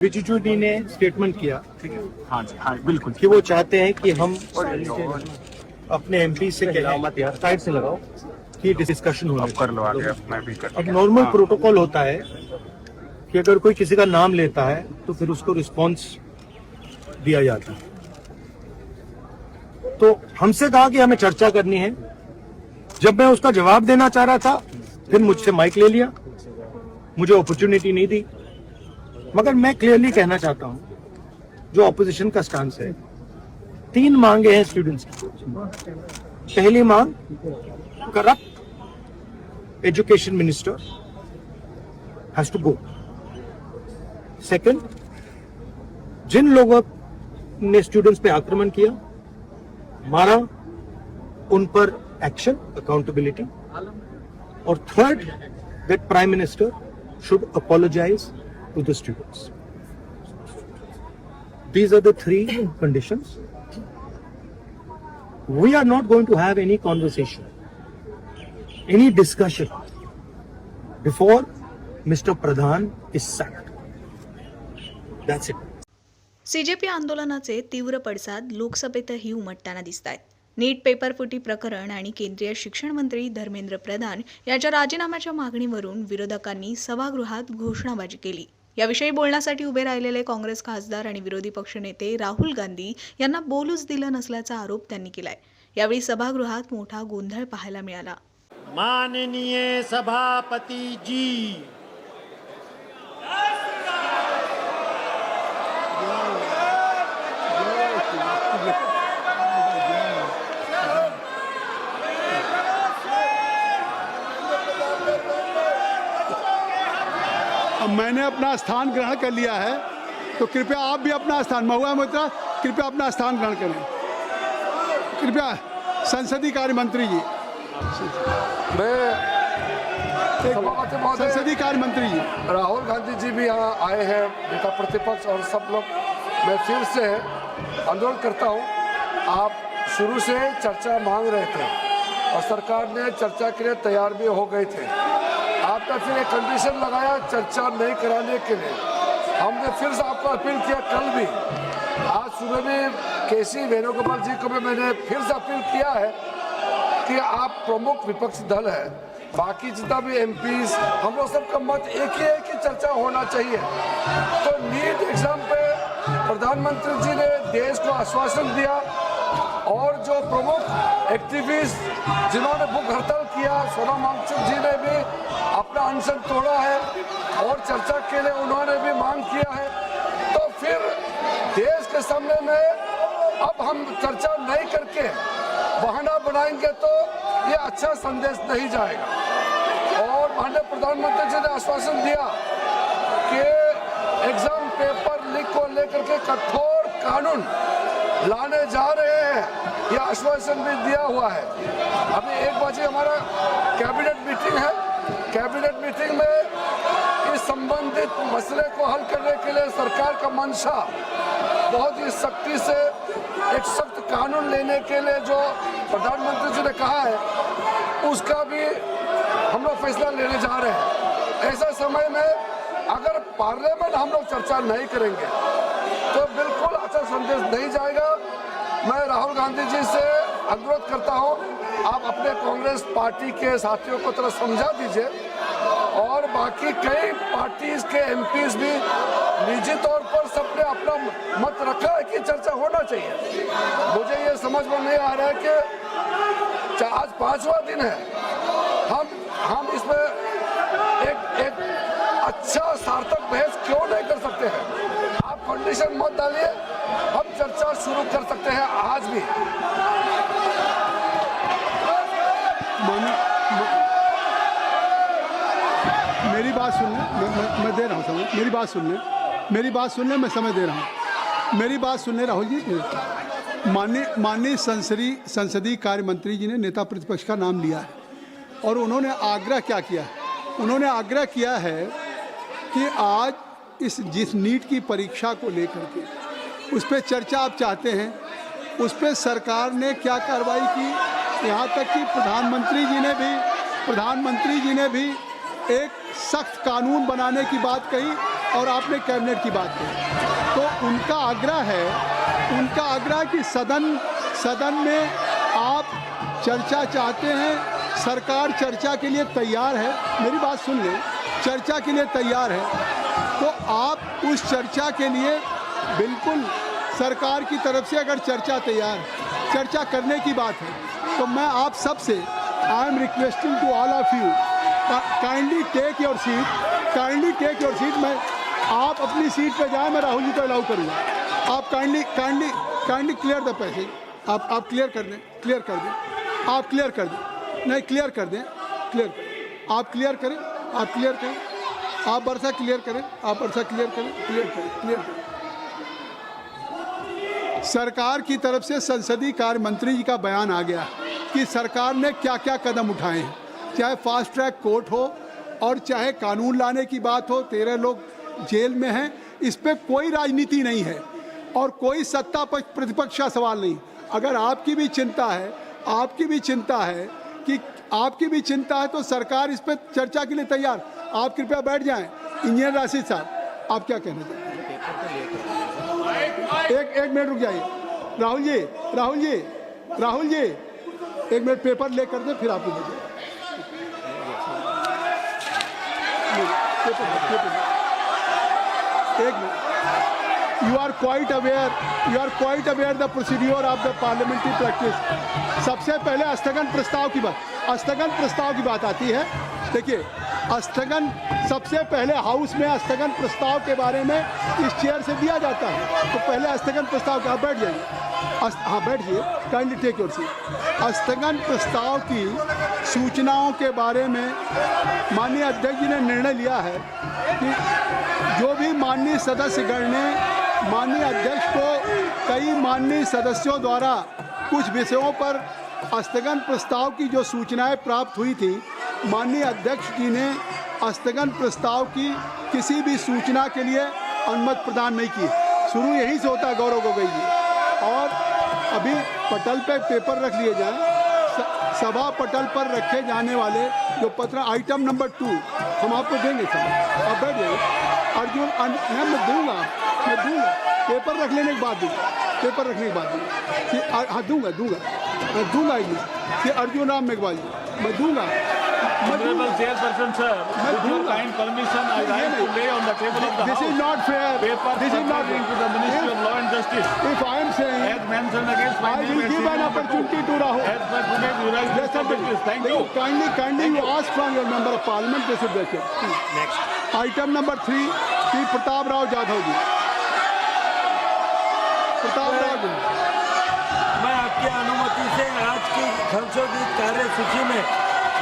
रिजिजू जी ने स्टेटमेंट किया, ठीक है, हाँ जी, हाँ बिल्कुल, कि वो चाहते हैं कि हम अपने एमपी से कहें साइड से लगाओ कि डिस्कशन हो। अब कर लो आगे, अब मैं भी कर। अब नॉर्मल प्रोटोकॉल होता है कि अगर कोई किसी का नाम लेता है तो फिर उसको रिस्पांस दिया जाता है। तो हमसे कहा कि हमें चर्चा करनी है। जब मैं उसका जवाब देना चाह रहा था, फिर मुझसे माइक ले लिया, मुझे अपॉर्चुनिटी नहीं दी। मगर मैं क्लियरली कहना चाहता हूं, जो ऑपोजिशन का स्टांस है, 3 मांगे हैं स्टूडेंट्स की। पहली मांग, corrupt education minister has to go. Second, जिन लोगों ने स्टूडेंट्स पे आक्रमण किया, मारा, उन पर एक्शन, अकाउंटेबिलिटी। और third, that prime minister should apologise to the students. These are the 3 conditions. We are not going to have any conversation, any discussion before Mr. Pradhan is sacked. That's it. CJP आंदोलनाचे तीव्र पडसाद लोकसभेतही उमटताना दिसत आहेत. NEET paper फुटी प्रकरण आणि केंद्रीय शिक्षण मंत्री धर्मेंद्र प्रधान यांच्या राजीनाम्याच्या मागणीवरून विरोधकांनी सभागृहात घोषणाबाजी केली. याविषयी बोलण्यासाठी उभे राहिलेले काँग्रेस खासदार आणि विरोधी पक्षनेते राहुल गांधी यांना बोलूच दिलं नसल्याचा आरोप त्यांनी केलाय. यावेळी सभागृहात मोठा गोंधळ पाहायला मिळाला. माननीय सभापति जी, अब मैंने अपना स्थान ग्रहण कर लिया है, तो कृपया आप भी अपना स्थान, महुआ मोहित्रा, कृपया अपना स्थान ग्रहण करें। कृपया संसदीय कार्य मंत्री जी, संसदीय कार्य मंत्री जी, राहुल गांधी जी भी यहाँ आए हैं, नेता प्रतिपक्ष और सब लोग। मैं फिर से अनुरोध करता हूँ, आप शुरू से चर्चा मांग रहे थे और सरकार ने चर्चा के लिए तैयार भी हो गए थे। आपने फिर एक कंडीशन लगाया चर्चा नहीं कराने के लिए। हमने फिर से आपको अपील किया, कल भी, आज सुबह भी केसी वेणुगोपाल जी को भी मैंने फिर से अपील किया है कि आप प्रमुख विपक्षी दल है, बाकी जितना भी एमपीज, हम लोग सबका मत एक ही है कि चर्चा होना चाहिए। तो नीट एग्जाम पे प्रधानमंत्री जी ने देश को आश्वासन दिया और जो प्रमुख एक्टिविस्ट जिन्होंने भूख हड़ताल किया, सोनम वांगचुक जी ने भी अपना अनशन तोड़ा है और चर्चा के लिए उन्होंने भी मांग किया है। तो फिर देश के सामने में अब हम चर्चा नहीं करके बहाना बनाएंगे तो ये अच्छा संदेश नहीं जाएगा। और माननीय प्रधानमंत्री जी ने आश्वासन दिया कि एग्जाम पेपर लीक को लेकर के कठोर कानून लाने जा रहे हैं, यह आश्वासन भी दिया हुआ है। अभी 1 बजे हमारा कैबिनेट मीटिंग है। कैबिनेट मीटिंग में इस संबंधित मसले को हल करने के लिए सरकार का मंशा बहुत ही सख्ती से एक सख्त कानून लेने के लिए जो प्रधानमंत्री जी ने कहा है, उसका भी हम लोग फैसला लेने जा रहे हैं। ऐसे समय में अगर पार्लियामेंट हम लोग चर्चा नहीं करेंगे तो बिल्कुल अच्छा संदेश नहीं जाएगा। मैं राहुल गांधी जी से अनुरोध करता हूं, आप अपने कांग्रेस पार्टी के साथियों को थोड़ा समझा दीजिए और बाकी कई पार्टीज के एमपीज भी निजी तौर पर सबने अपना मत रखा है कि चर्चा होना चाहिए। मुझे ये समझ में नहीं आ रहा है कि आज 5वां दिन है, हम इसमें एक अच्छा सार्थक बहस क्यों नहीं कर सकते हैं? आप कंडीशन मत डालिए, हम चर्चा शुरू कर सकते हैं आज भी। मेरी बात सुन लें, मैं दे रहा हूँ समय, मेरी बात सुन लें, मेरी बात सुन लें, मैं समय दे रहा हूँ, मेरी बात सुन लें राहुल जी। माननीय संसदीय कार्य मंत्री जी ने नेता प्रतिपक्ष का नाम लिया है और उन्होंने आग्रह क्या किया है? उन्होंने आग्रह किया है कि आज जिस नीट की परीक्षा को लेकर के उस पर चर्चा आप चाहते हैं, उस पर सरकार ने क्या कार्रवाई की। यहाँ तक कि प्रधानमंत्री जी ने भी एक सख्त कानून बनाने की बात कही और आपने कैबिनेट की बात की। तो उनका आग्रह कि सदन में आप चर्चा चाहते हैं, सरकार चर्चा के लिए तैयार है, मेरी बात सुन लें, चर्चा के लिए तैयार है, तो आप उस चर्चा के लिए बिल्कुल सरकार की तरफ से अगर चर्चा करने की बात है, तो मैं आप सबसे I am requesting to all of you, kindly take your seat. मैं आप अपनी सीट पे जाएं, मैं राहुल जी को अलाउ करूँगा। आप काइंडली क्लियर द पैसेज, आप क्लियर कर दें, आप क्लियर कर दें, नहीं क्लियर कर दें, आप क्लियर करें, आप वर्षा क्लियर करें। सरकार की तरफ से संसदीय कार्य मंत्री जी का बयान आ गया कि सरकार ने क्या क्या कदम उठाए हैं, चाहे फास्ट ट्रैक कोर्ट हो और चाहे कानून लाने की बात हो। 13 लोग जेल में हैं, इस पर कोई राजनीति नहीं है और कोई सत्ता पक्ष प्रतिपक्ष का सवाल नहीं। अगर आपकी भी चिंता है तो सरकार इस पर चर्चा के लिए तैयार। आप कृपया बैठ जाएं। इंजीनियर राशिद साहब, आप क्या कहना चाहते हैं? एक मिनट रुक जाइए। राहुल जी 1 मिनट पेपर ले कर दे, फिर आप एक minute. You are quite aware the procedure of the parliamentary practice। सबसे पहले स्थगन प्रस्ताव की बात आती है। देखिए, सबसे पहले हाउस में स्थगन प्रस्ताव के बारे में इस चेयर से दिया जाता है। तो पहले स्थगन प्रस्ताव का, बैठ जाइए, हाँ बैठ जाइए, काइंडली टेक योर सीट। स्थगन प्रस्ताव की सूचनाओं के बारे में माननीय अध्यक्ष जी ने निर्णय लिया है कि जो भी माननीय सदस्यगण ने माननीय अध्यक्ष को कई माननीय सदस्यों द्वारा कुछ विषयों पर स्थगन प्रस्ताव की जो सूचनाएं प्राप्त हुई थी, माननीय अध्यक्ष जी ने स्थगन प्रस्ताव की किसी भी सूचना के लिए अनुमति प्रदान नहीं की। शुरू यहीं से होता है गौरव गोगोई जी। और अभी पटल पे पेपर रख लिए जाएं, सभा पटल पर रखे जाने वाले जो पत्र आइटम नंबर 2 हम आपको देंगे सर, आप बैठ जाइए। अर्जुन मैं दूंगा पेपर रख लेने के बाद दूंगा कि अर्जुन राम मेघवाल जी मैं दूंगा। Honorable Chairperson sir, with your kind permission, I rise to lay on the table of the This House is not fair. papers pertaining to the Ministry of Law and Justice. If I am saying, As mentioned against my I name will and give an serial number opportunity 2, to Rahul. as per today's revised list of business. Thank you. Kindly you ask from your member of parliament, they should make it. Next. Item number 3, Sri Pratap Rao Jadhav जी। प्रताप राव जी, मैं आपकी अनुमति से आज की संशोधित कार्यसूची में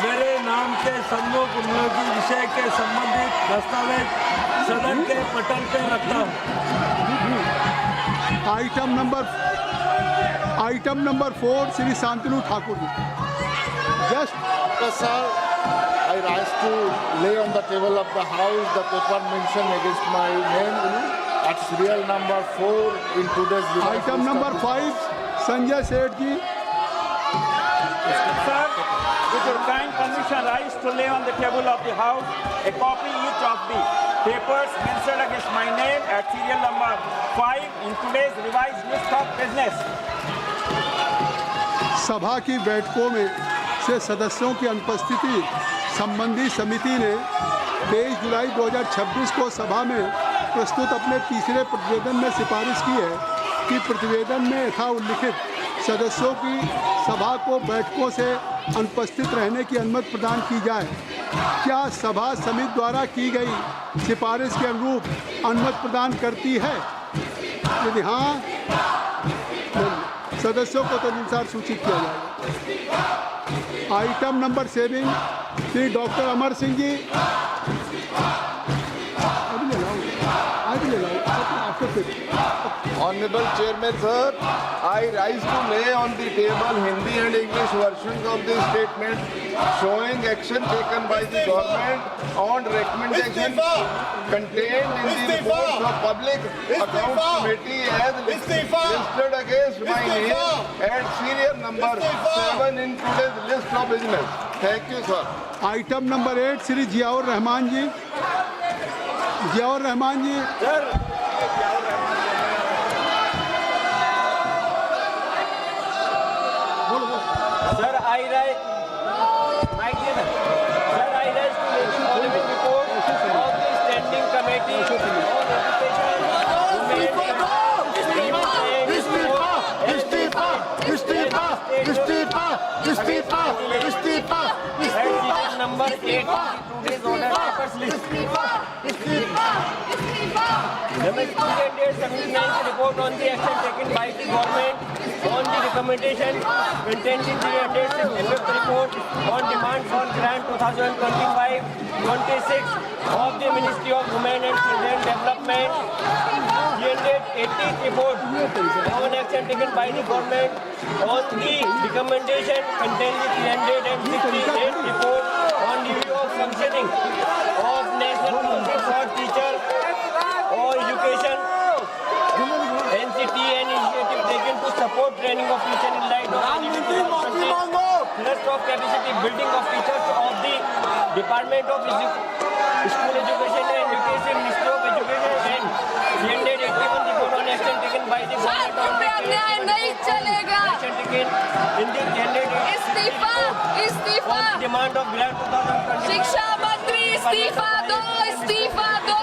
मेरे नाम के सम्मुख उपयोगी विषय के संबंधित दस्तावेज सदन के पटल पर रखता हूँ। Item number 4 Shri Shantanu Thakur ji. Sir, I rise to lay on the table of the House the paper mentioned against my name at serial number 4 in today's revised item list number of 5 Sanjay Seth ji. Sir, with your kind permission, rise to lay on the table of the House a copy each of the papers mentioned against my name at serial number 5 in today's revised list of business. सभा की बैठकों में से सदस्यों की अनुपस्थिति संबंधी समिति ने 23 जुलाई 2026 को सभा में प्रस्तुत अपने तीसरे प्रतिवेदन में सिफारिश की है कि प्रतिवेदन में यथा उल्लिखित सदस्यों की सभा को बैठकों से अनुपस्थित रहने की अनुमति प्रदान की जाए। क्या सभा समिति द्वारा की गई सिफारिश के अनुरूप अनुमति प्रदान करती है? यदि हाँ, सदस्यों को तदनुसार सूचित किया जाएगा। Item number 7 Shri doctor Amar Singh ji. Honorable Chairman sir, I rise to lay on the table Hindi and English versions of the statement showing action taken by the government on recommendation contained in the reports of Public Accounts Committee as listed against my name at serial number 7 in today's list of business. Thank you sir. Item number 8 Shri Ziaur Rahman ji. Ziaur Rahman ji, Sir, I rise. Mike, sir, I rise to make the following report of the Standing Committee on Education. Number 8 today's order papers list. Domestic candidates submitted report on the action taken by the government on the recommendation contained in the effect report on demand for grant 2025-26 of the Ministry of Women and Children Development. 380th report on action taken by the government on the recommendation contained in 368th report on review of functioning of National Council for Teacher or Education, NCT, and initiative taken to support training of teachers in light of thrust of capacity building of teachers of the Department of School Education and Education, Ministry of Education, and 381 report on action taken by the government on the नहीं चलेगा। action taken in the 381 on the demand of grant 2025. शिक्षा मंत्री इस्तीफा दो, इस्तीफा दो।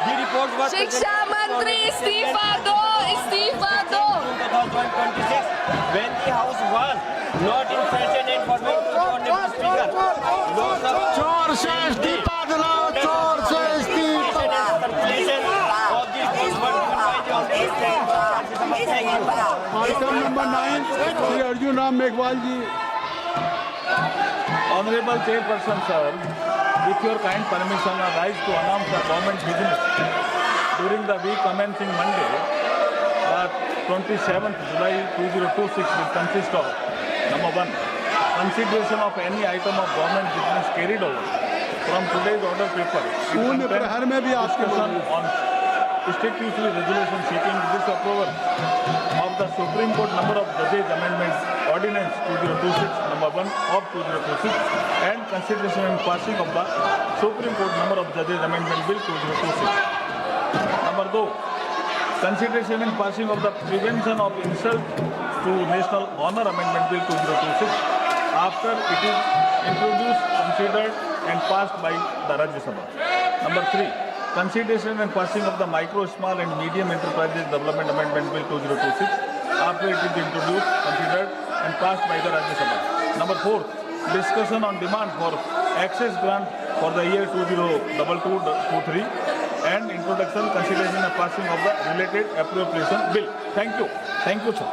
The report was शिक्षा मंत्री इस्तीफा दो, इस्तीफा दो। 2026 when the house was not in session and for Honorable Speaker. चोर से इस्तीफा दिलाओ, चोर से इस्तीफा। Circulation of the reports were given by the Honorable Speaker. Item number 9 Shri Arjun Ram Meghwal ji. Honorable Chairperson, sir, with your kind permission, I rise to announce the government business during the week commencing Monday, 27th July 2026 will consist of number 1, consideration of any item of government business carried over from today's order paper. शून्य प्रहर में भी आपके Discussion on statutory resolution seeking disapproval of the Supreme Court number of judges amendments ordinance 2026 number 1 of 2026 and consideration and passing of the Supreme Court number of judges amendment bill 2026. Number 2, consideration and passing of the prevention of insult to national honor amendment bill 2026 after it is introduced, considered and passed by the Rajya Sabha. Number 3, consideration and passing of the micro, small and medium enterprises development amendment bill 2026 after it is introduced, considered and passed by the Rajya Sabha. Number 4, discussion on demand for access grant for the year 2022-23 and introduction, consideration and passing of the related appropriation bill. Thank you, sir.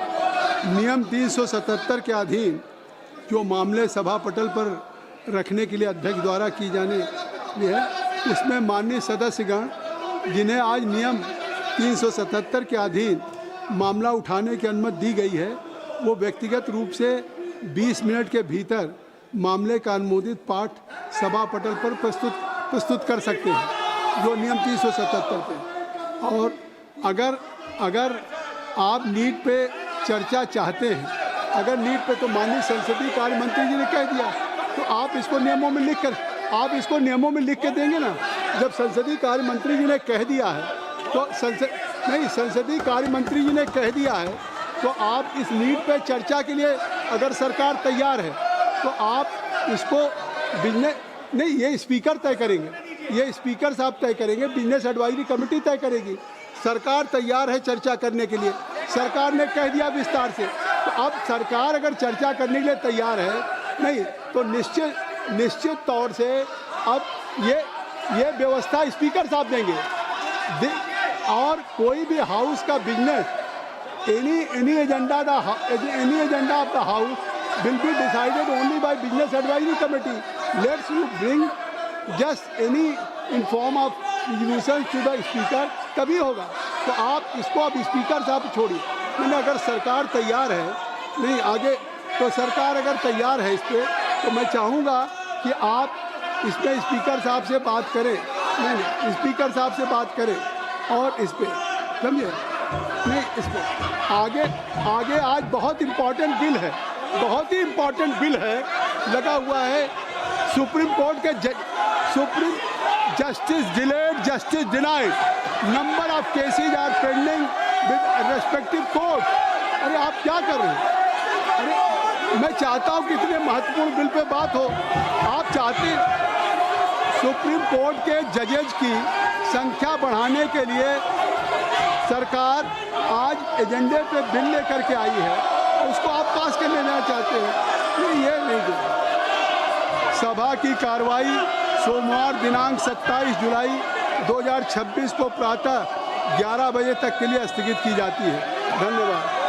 नियम 377 के अधीन जो मामले सभा पटल पर रखने के लिए अध्यक्ष द्वारा की जाने है, उसमें माननीय सदस्यगण जिन्हें आज नियम 377 के अधीन मामला उठाने की अनुमति दी गई है, वो व्यक्तिगत रूप से 20 मिनट के भीतर मामले का अनुमोदित पाठ सभा पटल पर प्रस्तुत कर सकते हैं, जो नियम 377 पे। और अगर आप नीट पे चर्चा चाहते हैं, अगर नीट पे, तो माननीय संसदीय कार्य मंत्री जी ने कह दिया, तो आप इसको नियमों में लिख के देंगे ना। जब संसदीय कार्य मंत्री जी ने कह दिया है, तो संसदीय कार्य मंत्री जी ने कह दिया है, तो आप इस नीट पे चर्चा के लिए अगर सरकार तैयार है, तो आप इसको बिजनेस नहीं, ये स्पीकर तय करेंगे, ये स्पीकर साहब तय करेंगे, बिजनेस एडवाइजरी कमेटी तय करेगी। सरकार तैयार है चर्चा करने के लिए, सरकार ने कह दिया विस्तार से। तो अब सरकार अगर चर्चा करने के लिए तैयार है, नहीं तो निश्चित तौर से अब ये व्यवस्था स्पीकर साहब देंगे। और कोई भी हाउस का business, any agenda of the house will be decided only by business advisory committee. Let's you bring just any in form of resolution to the speaker, तभी होगा। तो आप इसको अब स्पीकर साहब छोड़िए। मैंने अगर सरकार तैयार है, नहीं आगे तो सरकार अगर तैयार है इस पर, तो मैं चाहूँगा कि आप इस पर स्पीकर साहब से बात करें, नहीं स्पीकर साहब से बात करें और इस पर समझे, नहीं इस पर आगे आज बहुत इम्पोर्टेंट बिल है, बहुत ही इम्पोर्टेंट बिल है, लगा हुआ है सुप्रीम कोर्ट के justice delayed, justice denied. Number of cases are pending with respective court. अरे आप क्या कर रहे हैं? अरे मैं चाहता हूं कि इतने महत्वपूर्ण बिल पे बात हो, आप चाहते सुप्रीम कोर्ट के जजेज की संख्या बढ़ाने के लिए सरकार आज एजेंडे पे बिल लेकर के आई है, उसको आप पास कर लेना चाहते हैं। ये नहीं है। सभा की कार्रवाई सोमवार दिनांक 27 जुलाई 2026 को प्रातः 11 बजे तक के लिए स्थगित की जाती है। धन्यवाद।